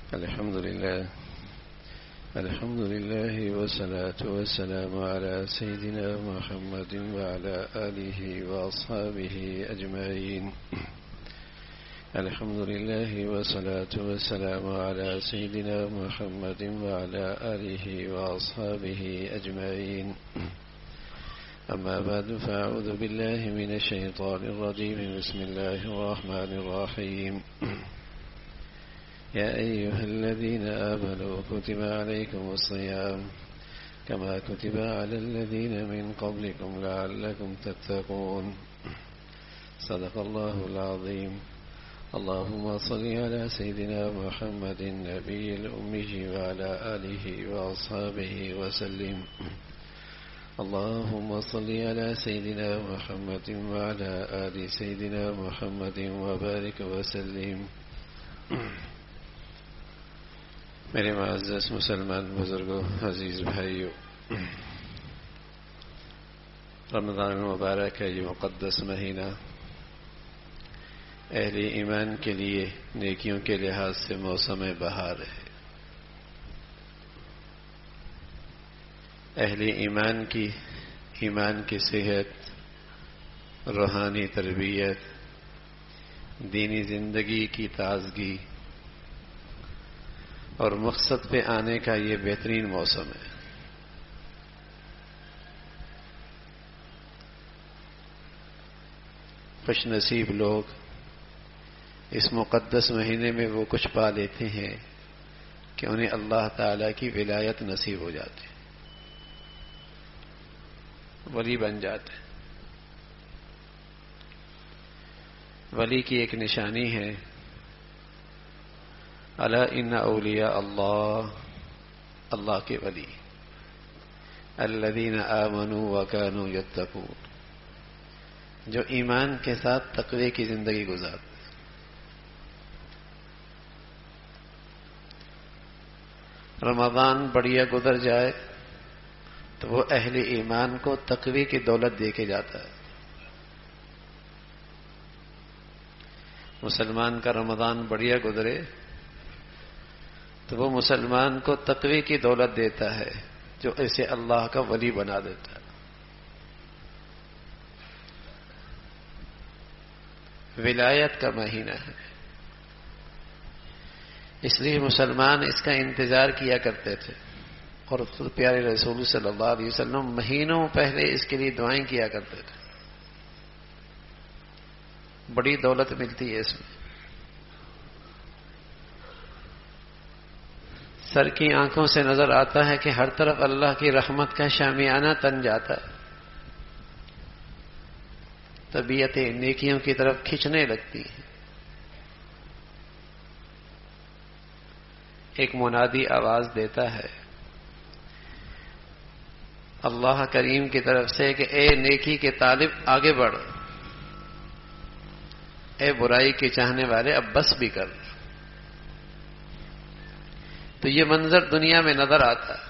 الحمد لله والصلاة والسلام على سيدنا محمد وعلى آله وأصحابه أجمعين. الحمد لله والصلاة والسلام على سيدنا محمد وعلى آله وأصحابه أجمعين. أما بعد، فأعوذ بالله من الشيطان الرجيم. بسم الله الرحمن الرحيم. يا أيها الذين آمنوا كتب عليكم الصيام كما كتب على الذين من قبلكم لعلكم تتقون. صدق الله العظيم. اللهم صل على سيدنا محمد النبي الأمي وعلى آله وأصحابه وسلم. اللهم صل على سيدنا محمد وعلى آل سيدنا محمد وبارك وسلم. میرے معزز مسلمان بزرگوں، عزیز بھائیوں، رمضان المبارک کا یہ مقدس مہینہ اہل ایمان کے لیے نیکیوں کے لحاظ سے موسم بہار ہے. اہل ایمان کی صحت، روحانی تربیت، دینی زندگی کی تازگی اور مقصد پہ آنے کا یہ بہترین موسم ہے. خوش نصیب لوگ اس مقدس مہینے میں وہ کچھ پا لیتے ہیں کہ انہیں اللہ تعالی کی ولایت نصیب ہو جاتی ہے، ولی بن جاتے ہیں. ولی کی ایک نشانی ہے، الا ان اولیاء اللہ کے ولی الذین آمنوا وکانوا یتقون، جو ایمان کے ساتھ تقوی کی زندگی گزارتے. رمضان بڑھیا گزر جائے تو وہ اہل ایمان کو تقوی کی دولت دے کے جاتا ہے. مسلمان کا رمضان بڑھیا گزرے تو وہ مسلمان کو تقوی کی دولت دیتا ہے، جو اسے اللہ کا ولی بنا دیتا ہے. ولایت کا مہینہ ہے، اس لیے مسلمان اس کا انتظار کیا کرتے تھے، اور خود پیارے رسول صلی اللہ علیہ وسلم مہینوں پہلے اس کے لیے دعائیں کیا کرتے تھے. بڑی دولت ملتی ہے اس میں. سر کی آنکھوں سے نظر آتا ہے کہ ہر طرف اللہ کی رحمت کا شامیانہ تن جاتا ہے. طبیعتیں نیکیوں کی طرف کھنچنے لگتی ہیں. ایک منادی آواز دیتا ہے اللہ کریم کی طرف سے کہ اے نیکی کے طالب آگے بڑھ، اے برائی کے چاہنے والے اب بس بھی کر. تو یہ منظر دنیا میں نظر آتا ہے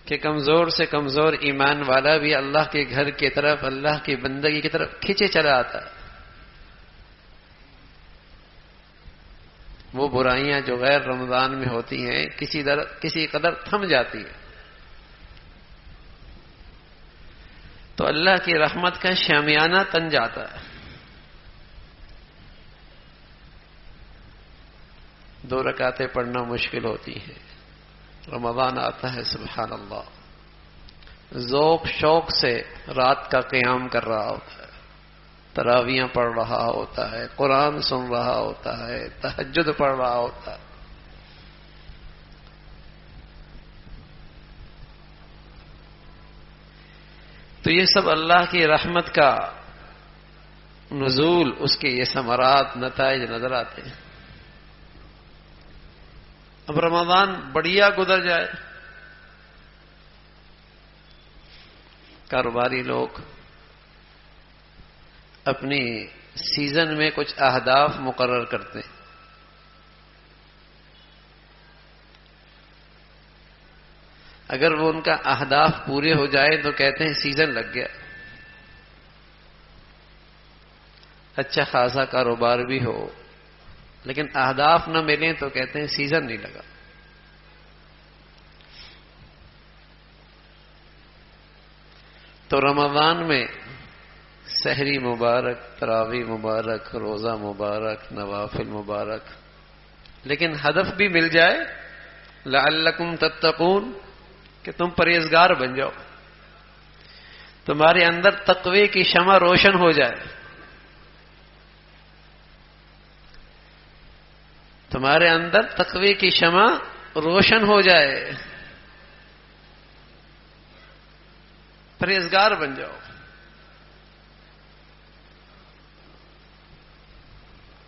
کہ کمزور سے کمزور ایمان والا بھی اللہ کے گھر کی طرف، اللہ کی بندگی کی طرف کھینچے چلا آتا ہے. وہ برائیاں جو غیر رمضان میں ہوتی ہیں کسی قدر تھم جاتی ہیں، تو اللہ کی رحمت کا شامیانہ تن جاتا ہے. 2 رکعتیں پڑھنا مشکل ہوتی ہیں. رمضان آتا ہے، سبحان اللہ، ذوق شوق سے رات کا قیام کر رہا ہوتا ہے، تراویاں پڑھ رہا ہوتا ہے، قرآن سن رہا ہوتا ہے، تہجد پڑھ رہا ہوتا ہے. تو یہ سب اللہ کی رحمت کا نزول، اس کے یہ ثمرات، نتائج نظر آتے ہیں. اب رمضان بڑھیا گزر جائے، کاروباری لوگ اپنی سیزن میں کچھ اہداف مقرر کرتے ہیں. اگر وہ ان کا اہداف پورے ہو جائے تو کہتے ہیں سیزن لگ گیا. اچھا خاصا کاروبار بھی ہو، لیکن اہداف نہ ملیں تو کہتے ہیں سیزن نہیں لگا. تو رمضان میں سحری مبارک، تراویح مبارک، روزہ مبارک، نوافل مبارک، لیکن ہدف بھی مل جائے لعلکم تتقون کہ تم پرہیزگار بن جاؤ، تمہارے اندر تقوی کی شمع روشن ہو جائے، تمہارے اندر تقوی کی شمع روشن ہو جائے، پرہیزگار بن جاؤ.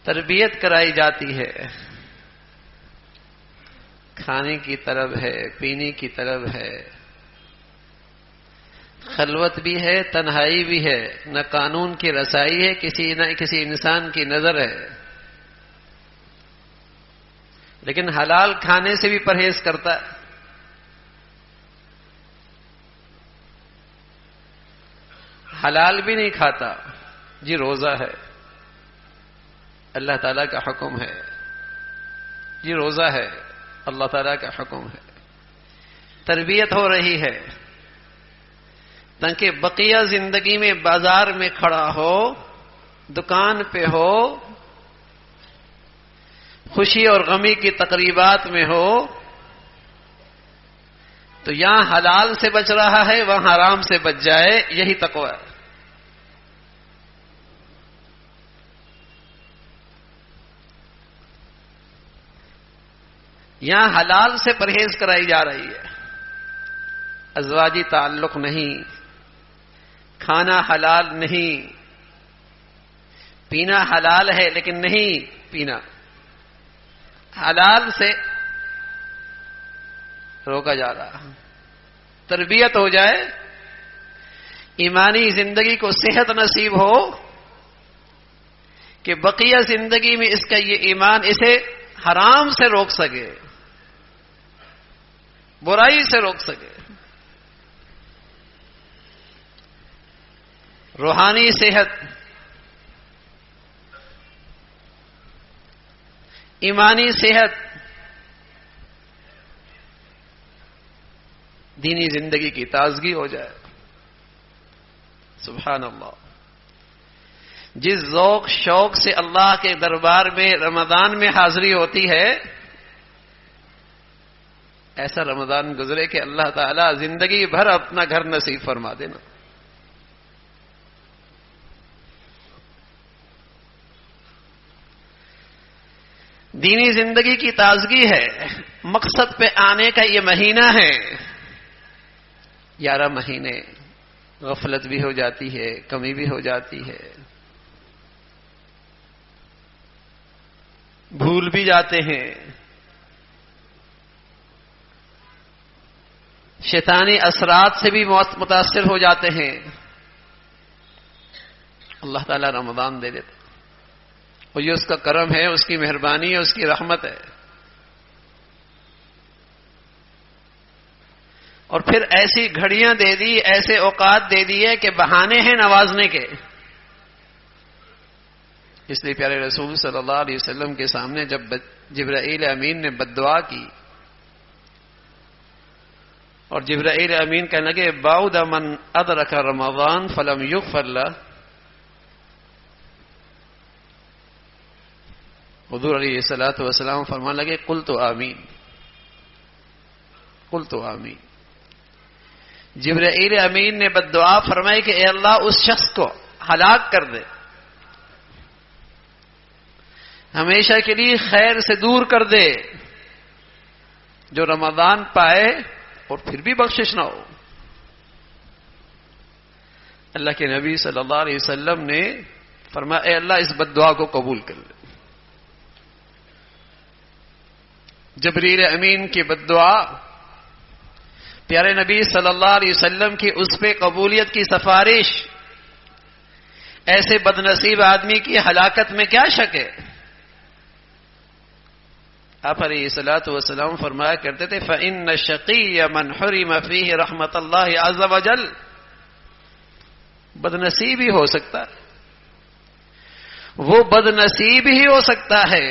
تربیت کرائی جاتی ہے، کھانے کی طلب ہے، پینے کی طلب ہے، خلوت بھی ہے، تنہائی بھی ہے، نہ قانون کی رسائی ہے، کسی انسان کی نظر ہے، لیکن حلال کھانے سے بھی پرہیز کرتا ہے. حلال بھی نہیں کھاتا، جی روزہ ہے، اللہ تعالیٰ کا حکم ہے، جی روزہ ہے، اللہ تعالیٰ کا حکم ہے. تربیت ہو رہی ہے تاکہ بقیہ زندگی میں بازار میں کھڑا ہو، دکان پہ ہو، خوشی اور غمی کی تقریبات میں ہو، تو یہاں حلال سے بچ رہا ہے، وہاں حرام سے بچ جائے. یہی تقوی ہے. یہاں حلال سے پرہیز کرائی جا رہی ہے. ازواجی تعلق نہیں، کھانا حلال نہیں، پینا حلال ہے لیکن نہیں پینا، حلال سے روکا جا رہا. تربیت ہو جائے، ایمانی زندگی کو صحت نصیب ہو کہ بقیہ زندگی میں اس کا یہ ایمان اسے حرام سے روک سکے، برائی سے روک سکے. روحانی صحت، ایمانی صحت، دینی زندگی کی تازگی ہو جائے. سبحان اللہ. جس ذوق شوق سے اللہ کے دربار میں رمضان میں حاضری ہوتی ہے، ایسا رمضان گزرے کہ اللہ تعالی زندگی بھر اپنا گھر نصیب فرما دینا. دینی زندگی کی تازگی ہے، مقصد پہ آنے کا یہ مہینہ ہے. 11 مہینے غفلت بھی ہو جاتی ہے، کمی بھی ہو جاتی ہے، بھول بھی جاتے ہیں، شیطانی اثرات سے بھی متاثر ہو جاتے ہیں. اللہ تعالیٰ رمضان دے دیتا، اور یہ اس کا کرم ہے، اس کی مہربانی ہے، اس کی رحمت ہے. اور پھر ایسی گھڑیاں دے دی، ایسے اوقات دے دیے کہ بہانے ہیں نوازنے کے. اس لیے پیارے رسول صلی اللہ علیہ وسلم کے سامنے جب جبرائیل امین نے بد دعا کی اور جبرائیل امین کہنے لگے بعد من ادرک رمضان فلم یغفر له، حضور علیہ الصلوۃ والسلام فرمانے لگے قلت آمین، قلت آمین. جبرائیل امین نے بد دعا فرمائی کہ اے اللہ اس شخص کو ہلاک کر دے، ہمیشہ کے لیے خیر سے دور کر دے، جو رمضان پائے اور پھر بھی بخشش نہ ہو. اللہ کے نبی صلی اللہ علیہ وسلم نے فرمایا اے اللہ اس بد دعا کو قبول کر لے. جبریل امین کی بد دعا پیارے نبی صلی اللہ علیہ وسلم کی اس پہ قبولیت کی سفارش، ایسے بد نصیب آدمی کی ہلاکت میں کیا شک ہے. آپ علیہ الصلوۃ والسلام فرمایا کرتے تھے فإن الشقی من حرم فیہ رحمت اللہ عز وجل. بد نصیب ہی ہو سکتا ہے، وہ بد نصیب ہی ہو سکتا ہے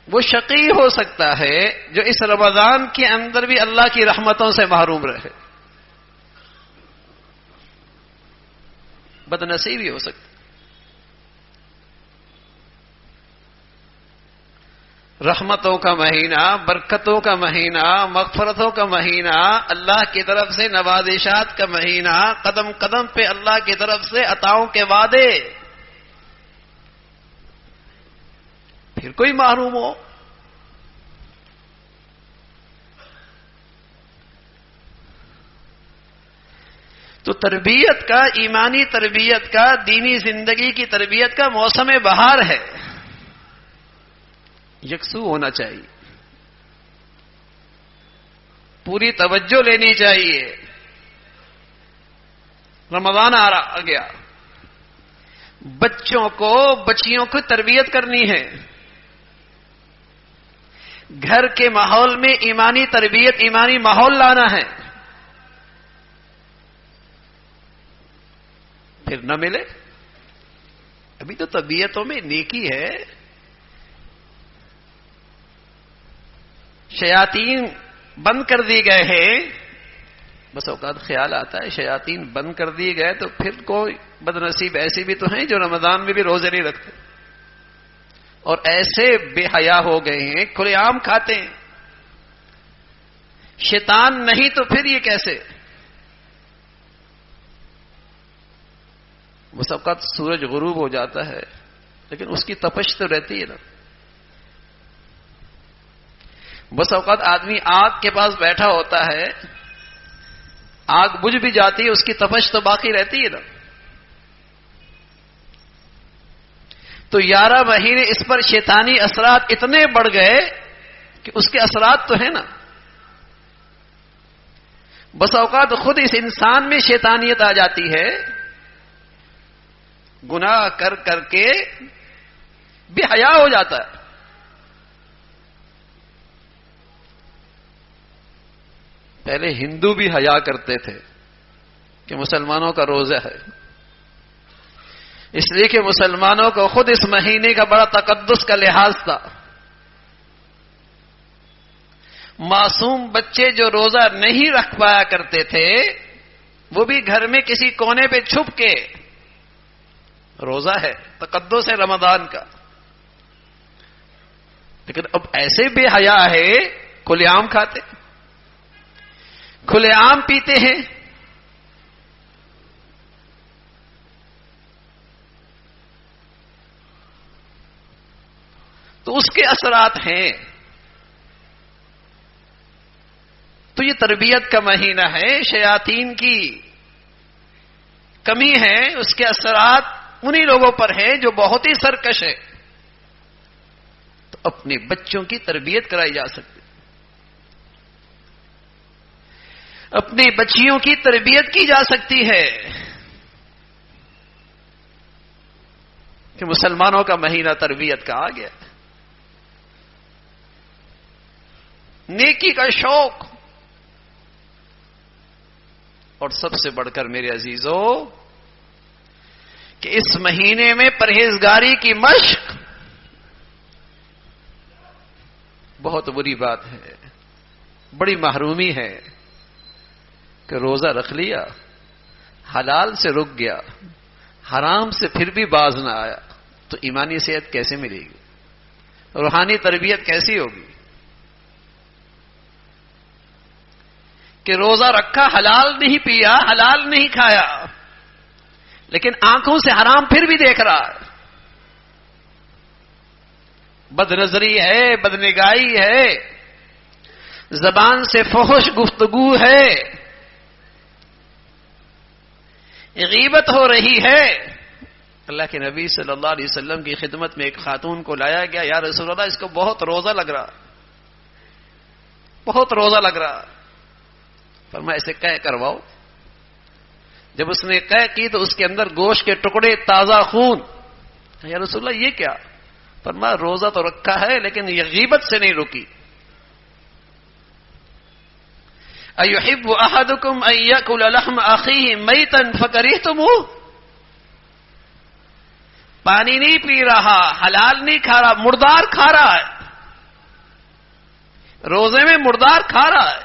وہ شقی ہو سکتا ہے جو اس رمضان کے اندر بھی اللہ کی رحمتوں سے محروم رہے، بد نصیبی ہو سکتا ہے۔ رحمتوں کا مہینہ، برکتوں کا مہینہ، مغفرتوں کا مہینہ، اللہ کی طرف سے نوازشات کا مہینہ، قدم قدم پہ اللہ کی طرف سے عطاؤں کے وعدے، پھر کوئی محروم ہو؟ تو تربیت کا، ایمانی تربیت کا، دینی زندگی کی تربیت کا موسم بہار ہے، یکسو ہونا چاہیے، پوری توجہ لینی چاہیے۔ رمضان آ گیا، بچوں کو، بچیوں کو تربیت کرنی ہے، گھر کے ماحول میں ایمانی تربیت، ایمانی ماحول لانا ہے، پھر نہ ملے۔ ابھی تو طبیعتوں میں نیکی ہے، شیاطین بند کر دیے گئے ہیں، بس اوقات خیال آتا ہے شیاطین بند کر دیے گئے تو پھر کوئی بد نصیب ایسے بھی تو ہیں جو رمضان میں بھی روزے نہیں رکھتے، اور ایسے بے حیا ہو گئے ہیں کھلے عام کھاتے ہیں۔ شیطان نہیں تو پھر یہ کیسے؟ بس اوقات سورج غروب ہو جاتا ہے لیکن اس کی تپش تو رہتی ہے نا۔ بس اوقات آدمی آگ کے پاس بیٹھا ہوتا ہے، آگ بجھ بھی جاتی ہے، اس کی تپش تو باقی رہتی ہے نا۔ تو 11 مہینے اس پر شیطانی اثرات اتنے بڑھ گئے کہ اس کے اثرات تو ہیں نا۔ بس اوقات خود اس انسان میں شیطانیت آ جاتی ہے، گناہ کر کر کے بے حیا ہو جاتا ہے۔ پہلے ہندو بھی حیا کرتے تھے کہ مسلمانوں کا روزہ ہے، اس لیے کہ مسلمانوں کو خود اس مہینے کا بڑا تقدس کا لحاظ تھا۔ معصوم بچے جو روزہ نہیں رکھ پایا کرتے تھے وہ بھی گھر میں کسی کونے پہ چھپ کے روزہ ہے، تقدس ہے رمضان کا۔ لیکن اب ایسے بے حیا ہے، کھلے عام کھاتے، کھلے عام پیتے ہیں۔ تو اس کے اثرات ہیں۔ تو یہ تربیت کا مہینہ ہے، شیاطین کی کمی ہے، اس کے اثرات انہی لوگوں پر ہیں جو بہت ہی سرکش ہے۔ تو اپنے بچوں کی تربیت کرائی جا سکتی، اپنی بچیوں کی تربیت کی جا سکتی ہے کہ مسلمانوں کا مہینہ تربیت کا آ گیا، نیکی کا شوق، اور سب سے بڑھ کر میرے عزیزوں کہ اس مہینے میں پرہیزگاری کی مشق بہت بری بات ہے، بڑی محرومی ہے کہ روزہ رکھ لیا، حلال سے رک گیا، حرام سے پھر بھی باز نہ آیا، تو ایمانی صحت کیسے ملے گی؟ روحانی تربیت کیسی ہوگی؟ کہ روزہ رکھا، حلال نہیں پیا، حلال نہیں کھایا، لیکن آنکھوں سے حرام پھر بھی دیکھ رہا ہے، بد نظری ہے، بد نگاہی ہے، زبان سے فحش گفتگو ہے، غیبت ہو رہی ہے۔ اللہ کے نبی صلی اللہ علیہ وسلم کی خدمت میں ایک خاتون کو لایا گیا، یا رسول اللہ اس کو بہت روزہ لگ رہا، بہت روزہ لگ رہا۔ فرمایا اسے قے کرواؤ۔ جب اس نے قے کی تو اس کے اندر گوشت کے ٹکڑے، تازہ خون۔ یا رسول اللہ یہ کیا؟ فرمایا روزہ تو رکھا ہے لیکن یہ غیبت سے نہیں رکی۔ اَيُحِبُّ أَحَدُكُمْ أَن يَأْكُلَ لَحْمَ أَخِيهِ مَيْتًا فَكَرِهْتُمُوهُ؟ پانی نہیں پی رہا، حلال نہیں کھا رہا، مردار کھا رہا ہے، روزے میں مردار کھا رہا ہے،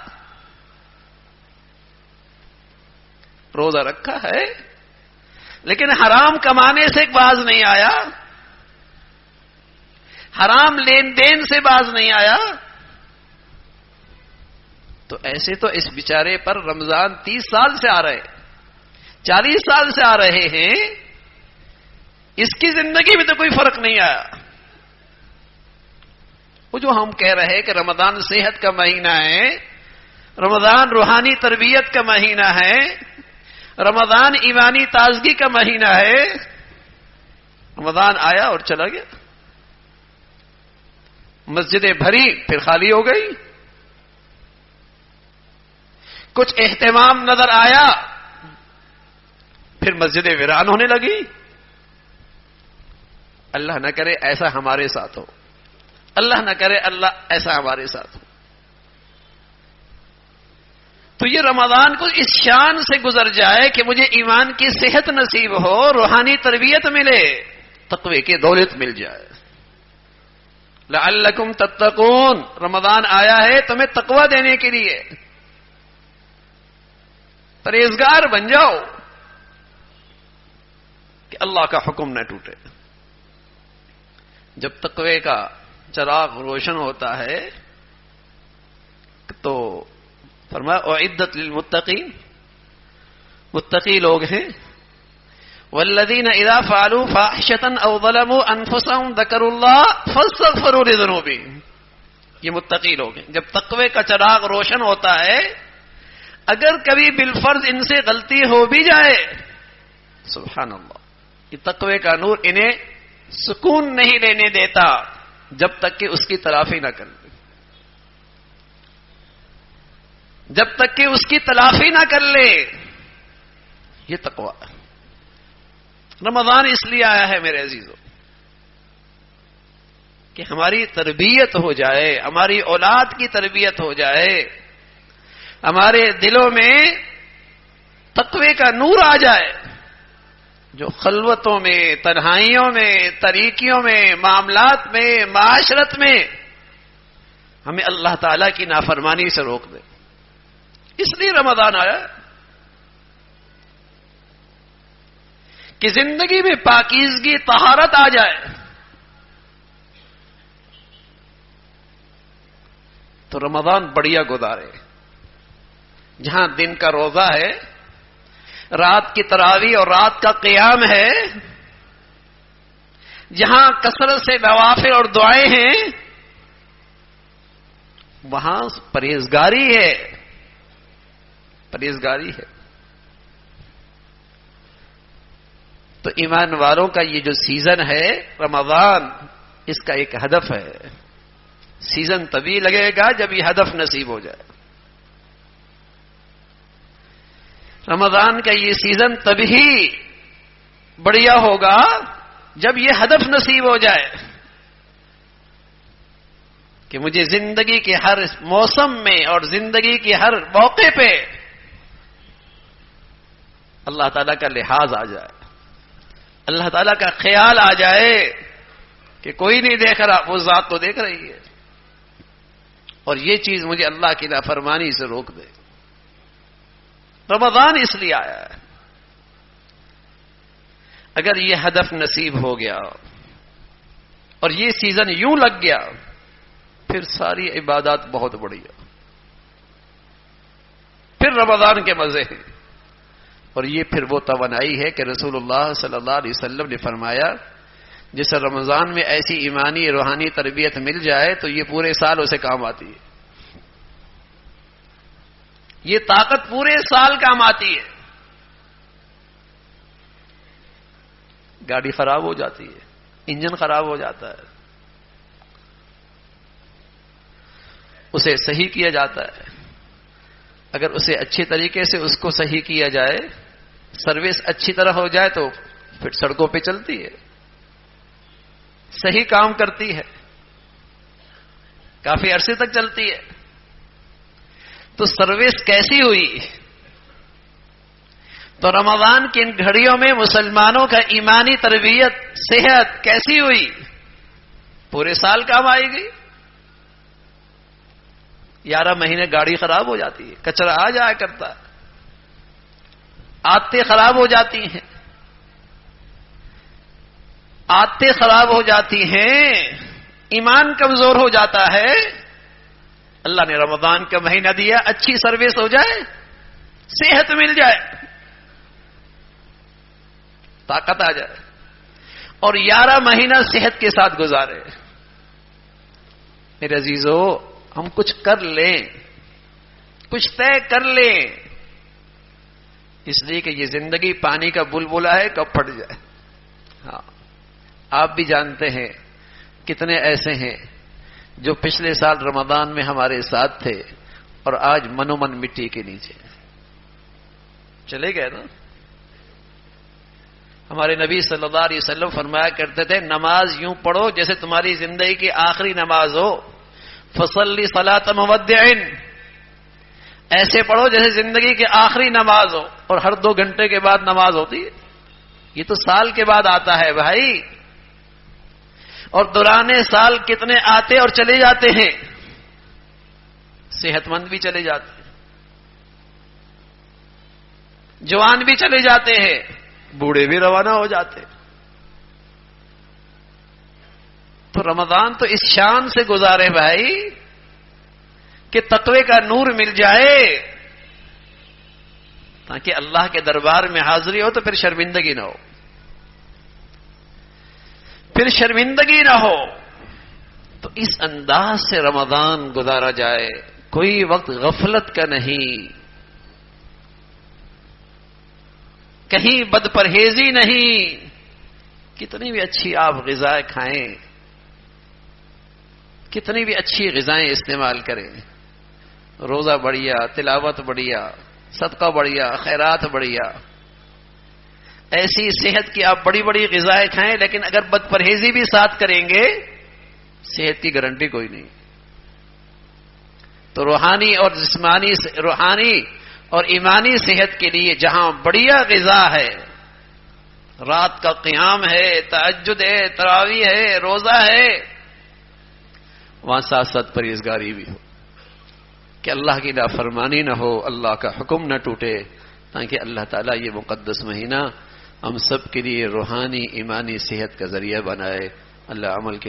روزہ رکھا ہے لیکن حرام کمانے سے باز نہیں آیا، حرام لین دین سے باز نہیں آیا، تو ایسے تو اس بیچارے پر رمضان 30 سال سے آ رہے، 40 سال سے آ رہے ہیں، اس کی زندگی میں تو کوئی فرق نہیں آیا۔ وہ جو ہم کہہ رہے کہ رمضان صحت کا مہینہ ہے، رمضان روحانی تربیت کا مہینہ ہے، رمضان ایمانی تازگی کا مہینہ ہے، رمضان آیا اور چلا گیا، مسجدیں بھری پھر خالی ہو گئی، کچھ اہتمام نظر آیا پھر مسجدیں ویران ہونے لگی۔ اللہ نہ کرے ایسا ہمارے ساتھ ہو، اللہ نہ کرے اللہ ایسا ہمارے ساتھ ہو۔ تو یہ رمضان کو اس شان سے گزر جائے کہ مجھے ایمان کی صحت نصیب ہو، روحانی تربیت ملے، تقوی کی دولت مل جائے۔ لعلکم تتقون، رمضان آیا ہے تمہیں تقوی دینے کے لیے، پرہیزگار بن جاؤ کہ اللہ کا حکم نہ ٹوٹے۔ جب تقوی کا چراغ روشن ہوتا ہے تو فرمایا اعدت للمتقین، متقی لوگ ہیں، والذین اذا فعلوا فاحشة او ظلموا انفسهم ذکروا اللہ فاستغفروا لذنوبهم، یہ متقی لوگ ہیں۔ جب تقوی کا چراغ روشن ہوتا ہے، اگر کبھی بالفرض ان سے غلطی ہو بھی جائے، سبحان اللہ، یہ تقوی کا نور انہیں سکون نہیں لینے دیتا جب تک کہ اس کی تلافی نہ کر لے، جب تک کہ اس کی تلافی نہ کر لے۔ یہ تقوی رمضان اس لیے آیا ہے میرے عزیزوں کہ ہماری تربیت ہو جائے، ہماری اولاد کی تربیت ہو جائے، ہمارے دلوں میں تقوی کا نور آ جائے، جو خلوتوں میں، تنہائیوں میں، طریقیوں میں، معاملات میں، معاشرت میں ہمیں اللہ تعالی کی نافرمانی سے روک دے۔ اس لیے رمضان آیا کہ زندگی میں پاکیزگی، طہارت آ جائے۔ تو رمضان بڑھیا گزارے، جہاں دن کا روزہ ہے، رات کی تراویح اور رات کا قیام ہے، جہاں کثرت سے نوافل اور دعائیں ہیں، وہاں پرہیزگاری ہے، پرہیزگاری ہے۔ تو ایمان والوں کا یہ جو سیزن ہے رمضان، اس کا ایک ہدف ہے۔ سیزن تبھی لگے گا جب یہ ہدف نصیب ہو جائے۔ رمضان کا یہ سیزن تبھی بڑھیا ہوگا جب یہ ہدف نصیب ہو جائے کہ مجھے زندگی کے ہر موسم میں اور زندگی کے ہر موقع پہ اللہ تعالیٰ کا لحاظ آ جائے، اللہ تعالیٰ کا خیال آ جائے کہ کوئی نہیں دیکھ رہا، وہ ذات تو دیکھ رہی ہے، اور یہ چیز مجھے اللہ کی نافرمانی سے روک دے۔ رمضان اس لیے آیا ہے۔ اگر یہ ہدف نصیب ہو گیا اور یہ سیزن یوں لگ گیا، پھر ساری عبادات بہت بڑھیا، پھر رمضان کے مزے ہیں۔ اور یہ پھر وہ توانائی ہے کہ رسول اللہ صلی اللہ علیہ وسلم نے فرمایا جس رمضان میں ایسی ایمانی روحانی تربیت مل جائے تو یہ پورے سال اسے کام آتی ہے، یہ طاقت پورے سال کام آتی ہے۔ گاڑی خراب ہو جاتی ہے، انجن خراب ہو جاتا ہے، اسے صحیح کیا جاتا ہے، اگر اسے اچھے طریقے سے اس کو صحیح کیا جائے، سروس اچھی طرح ہو جائے تو پھر سڑکوں پہ چلتی ہے، صحیح کام کرتی ہے، کافی عرصے تک چلتی ہے۔ تو سروس کیسی ہوئی؟ تو رمضان کی ان گھڑیوں میں مسلمانوں کا ایمانی تربیت، صحت کیسی ہوئی؟ پورے سال کام آئے گی۔ 11 مہینے گاڑی خراب ہو جاتی ہے، کچرا آ جایا کرتا ہے، عادتیں خراب ہو جاتی ہیں، عادتیں خراب ہو جاتی ہیں، ایمان کمزور ہو جاتا ہے. اللہ نے رمضان کا مہینہ دیا، اچھی سروس ہو جائے، صحت مل جائے، طاقت آ جائے، اور 11 مہینہ صحت کے ساتھ گزارے. میرے عزیزو، ہم کچھ کر لیں، کچھ طے کر لیں، اس لیے کہ یہ زندگی پانی کا بلبلا ہے، کب پھٹ جائے. ہاں، آپ بھی جانتے ہیں کتنے ایسے ہیں جو پچھلے سال رمضان میں ہمارے ساتھ تھے اور آج منومن مٹی کے نیچے چلے گئے نا. ہمارے نبی صلی اللہ علیہ وسلم فرمایا کرتے تھے، نماز یوں پڑھو جیسے تمہاری زندگی کی آخری نماز ہو. فصلی صلاۃ مودع، ایسے پڑھو جیسے زندگی کی آخری نماز ہو. اور ہر 2 گھنٹے کے بعد نماز ہوتی ہے، یہ تو سال کے بعد آتا ہے بھائی. اور دوران سال کتنے آتے اور چلے جاتے ہیں، صحت مند بھی چلے جاتے ہیں، جوان بھی چلے جاتے ہیں، بوڑھے بھی روانہ ہو جاتے. تو رمضان تو اس شان سے گزارے بھائی کہ تقوی کا نور مل جائے، تاکہ اللہ کے دربار میں حاضری ہو تو پھر شرمندگی نہ ہو، پھر شرمندگی نہ ہو. تو اس انداز سے رمضان گزارا جائے، کوئی وقت غفلت کا نہیں، کہیں بد پرہیزی نہیں. کتنی بھی اچھی آپ غذائیں کھائیں، کتنی بھی اچھی غذائیں استعمال کریں، روزہ بڑھیا، تلاوت بڑھیا، صدقہ بڑھیا، خیرات بڑھیا، ایسی صحت کی آپ بڑی بڑی غذائیں کھائیں، لیکن اگر بد پرہیزی بھی ساتھ کریں گے صحت کی گارنٹی کوئی نہیں. تو روحانی اور جسمانی، روحانی اور ایمانی صحت کے لیے جہاں بڑھیا غذا ہے، رات کا قیام ہے، تہجد ہے، تراویح ہے، روزہ ہے، وہاں ساتھ ساتھ پرہیزگاری بھی ہو کہ اللہ کی نافرمانی نہ ہو، اللہ کا حکم نہ ٹوٹے، تاکہ اللہ تعالیٰ یہ مقدس مہینہ ہم سب کے لیے روحانی ایمانی صحت کا ذریعہ بنائے. اللہ عمل کے